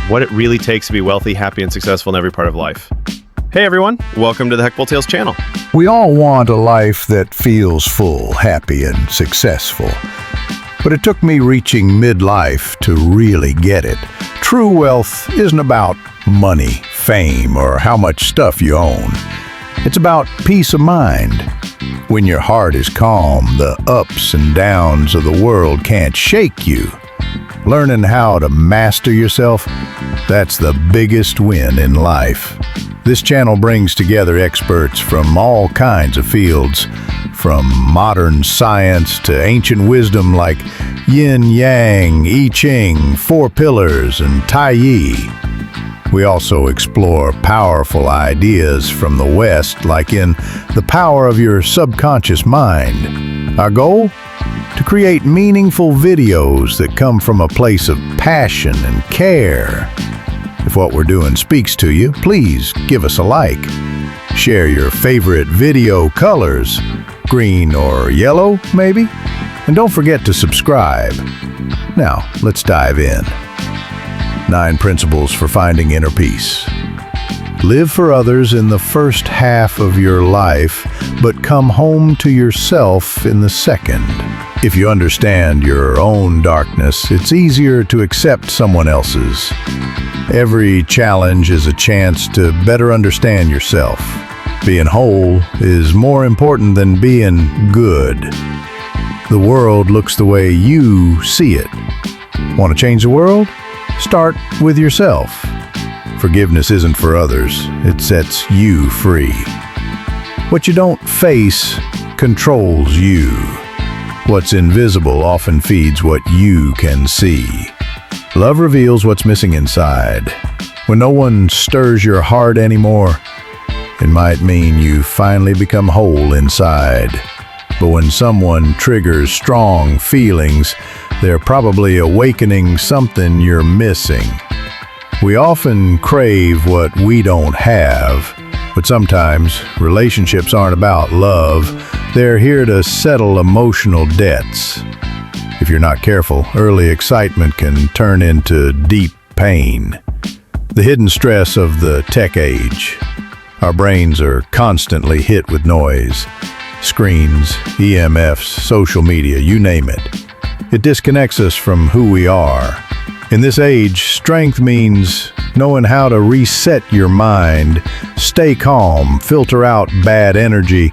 what it really takes to be wealthy, happy, and successful in every part of life. Hey everyone, welcome to the Heckbull Tales channel. We all want a life that feels full, happy, and successful. But it took me reaching midlife to really get it. True wealth isn't about money, fame, or how much stuff you own. It's about peace of mind. When your heart is calm, the ups and downs of the world can't shake you. Learning how to master yourself, that's the biggest win in life. This channel brings together experts from all kinds of fields, from modern science to ancient wisdom like yin-yang, I Ching, four pillars, and Tai Chi. We also explore powerful ideas from the West, like in The Power of Your Subconscious Mind. Our goal? To create meaningful videos that come from a place of passion and care. If what we're doing speaks to you, please give us a like. Share your favorite video colors, green or yellow, maybe? And don't forget to subscribe. Now, let's dive in. 9 principles for finding inner peace. Live for others in the first half of your life, but come home to yourself in the second. If you understand your own darkness, it's easier to accept someone else's. Every challenge is a chance to better understand yourself. Being whole is more important than being good. The world looks the way you see it. Want to change the world? Start with yourself. Forgiveness isn't for others, it sets you free. What you don't face controls you. What's invisible often feeds what you can see. Love reveals what's missing inside. When no one stirs your heart anymore, it might mean you finally become whole inside. But when someone triggers strong feelings, they're probably awakening something you're missing. We often crave what we don't have, but sometimes relationships aren't about love. They're here to settle emotional debts. If you're not careful, early excitement can turn into deep pain. The hidden stress of the tech age. Our brains are constantly hit with noise. Screens, EMFs, social media, you name it. It disconnects us from who we are. In this age, strength means knowing how to reset your mind, stay calm, filter out bad energy,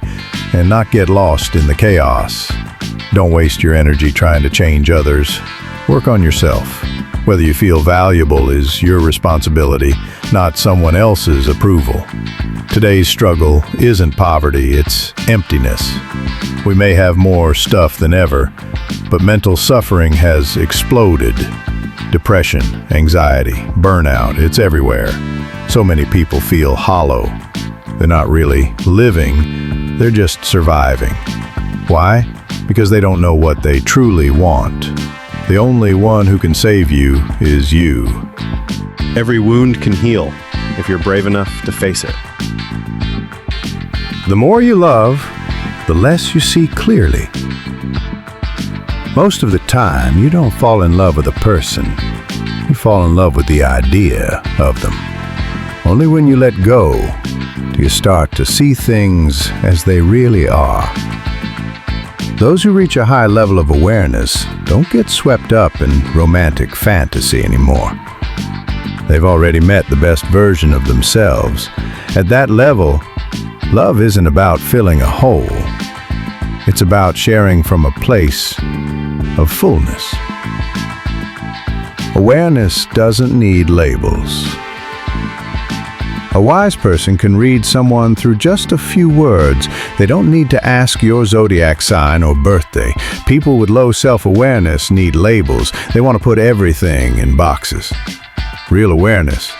and not get lost in the chaos. Don't waste your energy trying to change others. Work on yourself. Whether you feel valuable is your responsibility, not someone else's approval. Today's struggle isn't poverty, it's emptiness. We may have more stuff than ever, but mental suffering has exploded. Depression, anxiety, burnout, it's everywhere. So many people feel hollow. They're not really living, they're just surviving. Why? Because they don't know what they truly want. The only one who can save you is you. Every wound can heal if you're brave enough to face it. The more you love, the less you see clearly. Most of the time, you don't fall in love with a person. You fall in love with the idea of them. Only when you let go do you start to see things as they really are. Those who reach a high level of awareness don't get swept up in romantic fantasy anymore. They've already met the best version of themselves. At that level, love isn't about filling a hole. It's about sharing from a place of fullness. Awareness doesn't need labels. A wise person can read someone through just a few words. They don't need to ask your zodiac sign or birthday. People with low self-awareness need labels. They want to put everything in boxes. Real awareness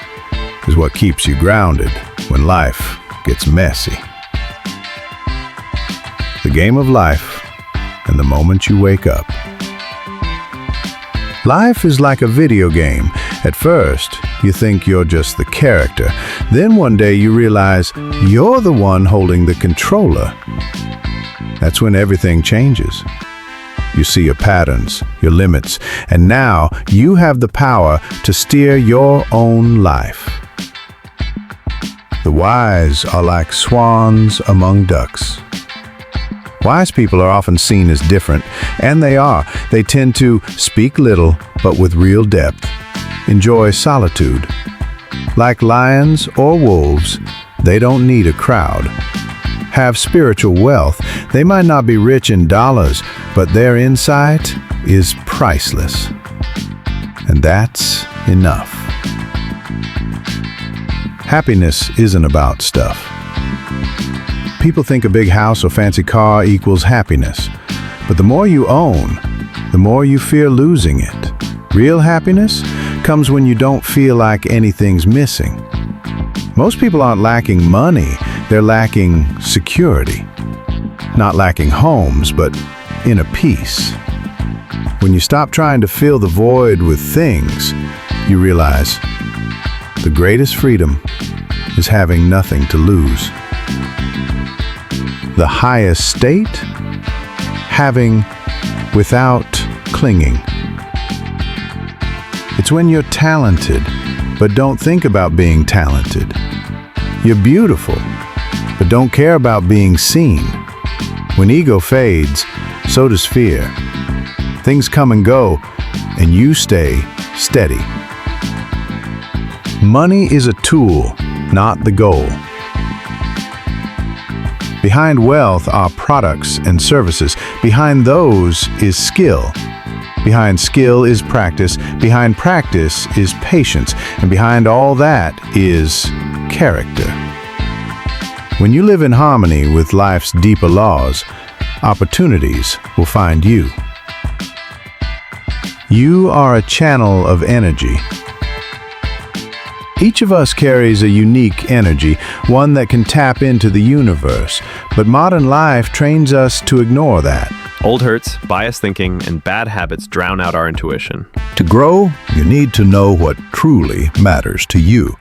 is what keeps you grounded when life gets messy. The game of life and the moment you wake up. Life is like a video game. At first, you think you're just the character. Then one day you realize you're the one holding the controller. That's when everything changes. You see your patterns, your limits, and now you have the power to steer your own life. The wise are like swans among ducks. Wise people are often seen as different, and they are. They tend to speak little, but with real depth. Enjoy solitude. Like lions or wolves, they don't need a crowd. Have spiritual wealth. They might not be rich in dollars, but their insight is priceless. And that's enough. Happiness isn't about stuff. People think a big house or fancy car equals happiness. But the more you own, the more you fear losing it. Real happiness comes when you don't feel like anything's missing. Most people aren't lacking money, they're lacking security. Not lacking homes, but inner peace. When you stop trying to fill the void with things, you realize the greatest freedom is having nothing to lose. The highest state, having without clinging. It's when you're talented, but don't think about being talented. You're beautiful, but don't care about being seen. When ego fades, so does fear. Things come and go, and you stay steady. Money is a tool, not the goal. Behind wealth are products and services. Behind those is skill. Behind skill is practice. Behind practice is patience. And behind all that is character. When you live in harmony with life's deeper laws, opportunities will find you. You are a channel of energy. Each of us carries a unique energy, one that can tap into the universe, but modern life trains us to ignore that. Old hurts, biased thinking, and bad habits drown out our intuition. To grow, you need to know what truly matters to you.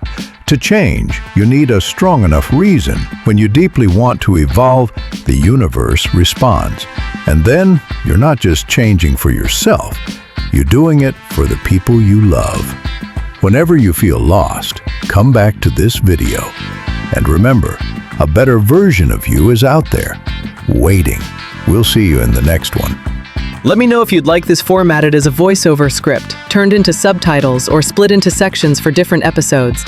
To change, you need a strong enough reason. When you deeply want to evolve, the universe responds. And then, you're not just changing for yourself, you're doing it for the people you love. Whenever you feel lost, come back to this video. And remember, a better version of you is out there, waiting. We'll see you in the next one. Let me know if you'd like this formatted as a voiceover script, turned into subtitles, or split into sections for different episodes.